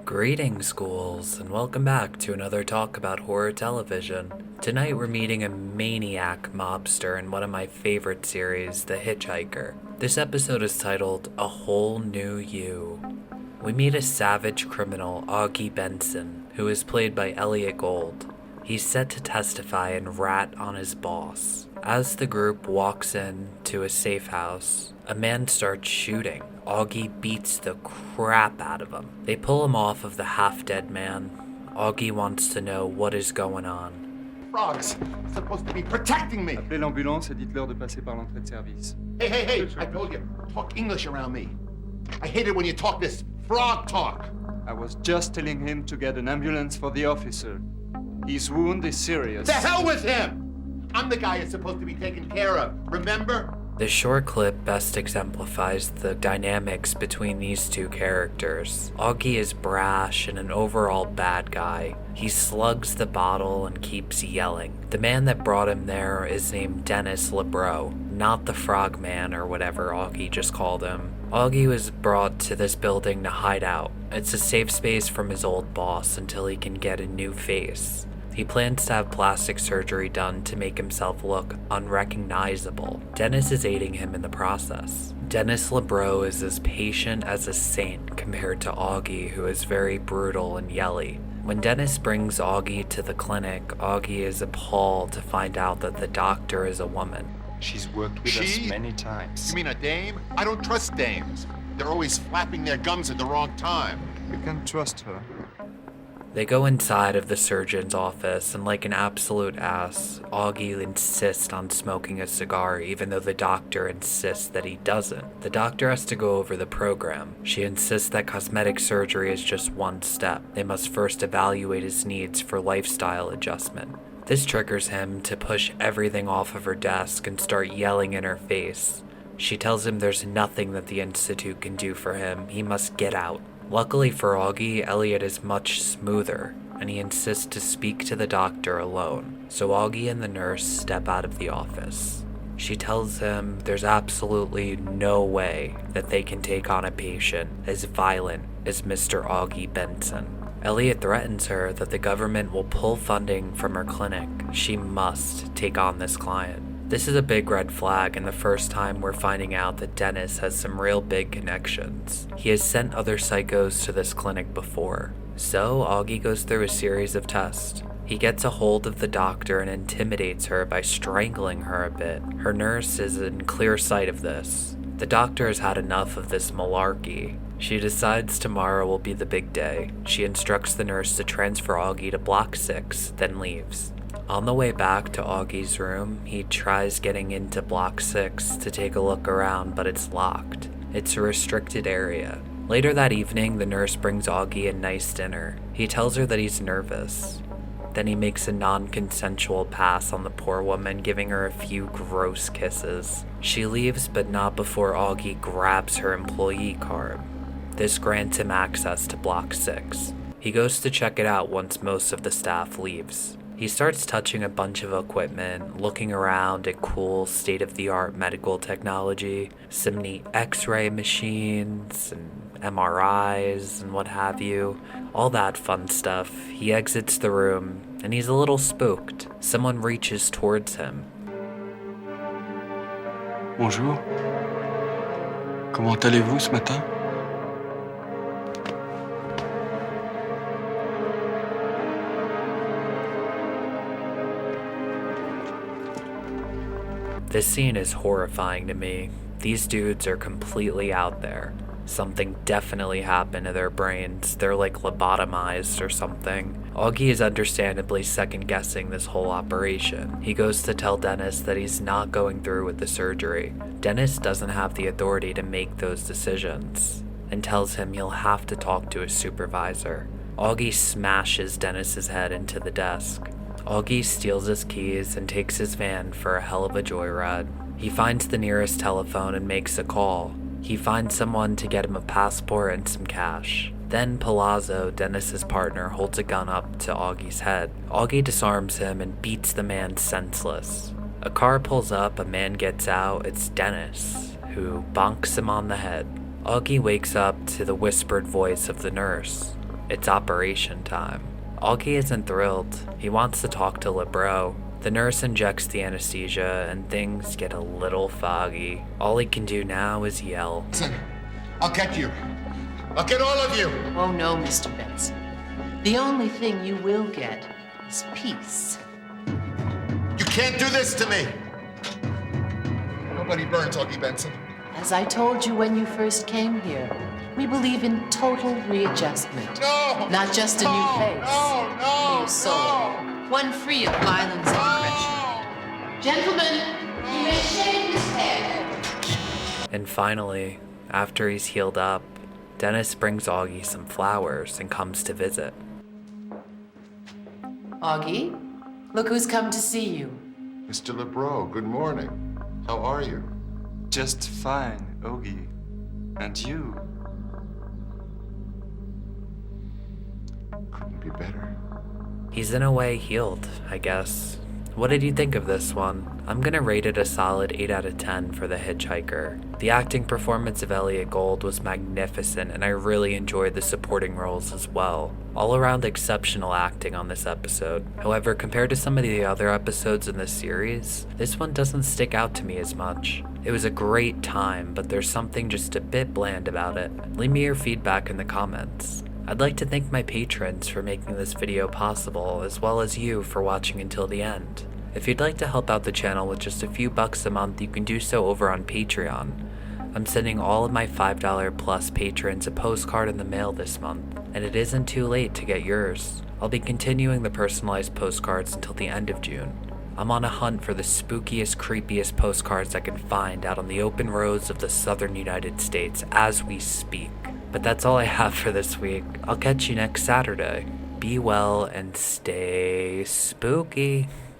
Greetings, schools, and welcome back to another talk about horror television. Tonight we're meeting a maniac mobster in one of my favorite series, The Hitchhiker. This episode is titled A Whole New You. We meet a savage criminal, Augie Benson, who is played by Elliot Gould. He's set to testify and rat on his boss. As the group walks in to a safe house, a man starts shooting. Augie beats the crap out of him. They pull him off of the half-dead man. Augie wants to know what is going on. Frogs supposed to be protecting me. Appelez l'ambulance et dites-leur de passer par l'entrée de service. Hey, I told you, talk English around me. I hate it when you talk this frog talk. I was just telling him to get an ambulance for the officer. His wound is serious. The hell with him! I'm the guy that's supposed to be taken care of, remember? This short clip best exemplifies the dynamics between these two characters. Augie is brash and an overall bad guy. He slugs the bottle and keeps yelling. The man that brought him there is named Dennis LeBreau, not the Frogman or whatever Augie just called him. Augie was brought to this building to hide out. It's a safe space from his old boss until he can get a new face. He plans to have plastic surgery done to make himself look unrecognizable. Dennis is aiding him in the process. Dennis LeBreau is as patient as a saint compared to Augie, who is very brutal and yelly. When Dennis brings Augie to the clinic, Augie is appalled to find out that the doctor is a woman. She's worked with us many times. You mean a dame? I don't trust dames. They're always flapping their gums at the wrong time. You can trust her. They go inside of the surgeon's office, and like an absolute ass, Augie insists on smoking a cigar even though the doctor insists that he doesn't. The doctor has to go over the program. She insists that cosmetic surgery is just one step. They must first evaluate his needs for lifestyle adjustment. This triggers him to push everything off of her desk and start yelling in her face. She tells him there's nothing that the Institute can do for him. He must get out. Luckily for Augie, Elliot is much smoother, and he insists to speak to the doctor alone, so Augie and the nurse step out of the office. She tells him there's absolutely no way that they can take on a patient as violent as Mr. Augie Benson. Elliot threatens her that the government will pull funding from her clinic. She must take on this client. This is a big red flag, and the first time we're finding out that Dennis has some real big connections. He has sent other psychos to this clinic before. So Augie goes through a series of tests. He gets a hold of the doctor and intimidates her by strangling her a bit. Her nurse is in clear sight of this. The doctor has had enough of this malarkey. She decides tomorrow will be the big day. She instructs the nurse to transfer Augie to Block 6, then leaves. On the way back to Augie's room, he tries getting into Block 6 to take a look around, but it's locked. It's a restricted area. Later that evening, the nurse brings Augie a nice dinner. He tells her that he's nervous. Then he makes a non-consensual pass on the poor woman, giving her a few gross kisses. She leaves, but not before Augie grabs her employee card. This grants him access to Block 6. He goes to check it out once most of the staff leaves. He starts touching a bunch of equipment, looking around at cool state-of-the-art medical technology, some neat x-ray machines and MRIs and what have you, all that fun stuff. He exits the room and he's a little spooked. Someone reaches towards him. Bonjour. Comment allez-vous ce matin? This scene is horrifying to me. These dudes are completely out there. Something definitely happened to their brains. They're like lobotomized or something. Augie is understandably second-guessing this whole operation. He goes to tell Dennis that he's not going through with the surgery. Dennis doesn't have the authority to make those decisions, and tells him he'll have to talk to his supervisor. Augie smashes Dennis's head into the desk. Augie steals his keys and takes his van for a hell of a joyride. He finds the nearest telephone and makes a call. He finds someone to get him a passport and some cash. Then Palazzo, Dennis's partner, holds a gun up to Augie's head. Augie disarms him and beats the man senseless. A car pulls up, a man gets out. It's Dennis, who bonks him on the head. Augie wakes up to the whispered voice of the nurse. It's operation time. Augie isn't thrilled. He wants to talk to LeBro. The nurse injects the anesthesia and things get a little foggy. All he can do now is yell. Listen, I'll get you. I'll get all of you. Oh no, Mr. Benson. The only thing you will get is peace. You can't do this to me. Nobody burns Augie Benson. As I told you when you first came here, we believe in total readjustment. No! Not just a new No, face. no, no, For your soul. no. One free of violence and oppression. Gentlemen, you may shave his head. And finally, after he's healed up, Dennis brings Augie some flowers and comes to visit. Augie, look who's come to see you. Mr. LeBro, good morning. How are you? Just fine, Augie. And you? Couldn't be better. He's in a way healed, I guess. What did you think of this one? I'm gonna rate it a solid 8 out of 10 for The Hitchhiker. The acting performance of Elliot Gould was magnificent, and I really enjoyed the supporting roles as well. All around exceptional acting on this episode. However, compared to some of the other episodes in this series, this one doesn't stick out to me as much. It was a great time, but there's something just a bit bland about it. Leave me your feedback in the comments. I'd like to thank my patrons for making this video possible, as well as you for watching until the end. If you'd like to help out the channel with just a few bucks a month, you can do so over on Patreon. I'm sending all of my $5 plus patrons a postcard in the mail this month, and it isn't too late to get yours. I'll be continuing the personalized postcards until the end of June. I'm on a hunt for the spookiest, creepiest postcards I can find out on the open roads of the southern United States as we speak. But that's all I have for this week. I'll catch you next Saturday. Be well and stay spooky.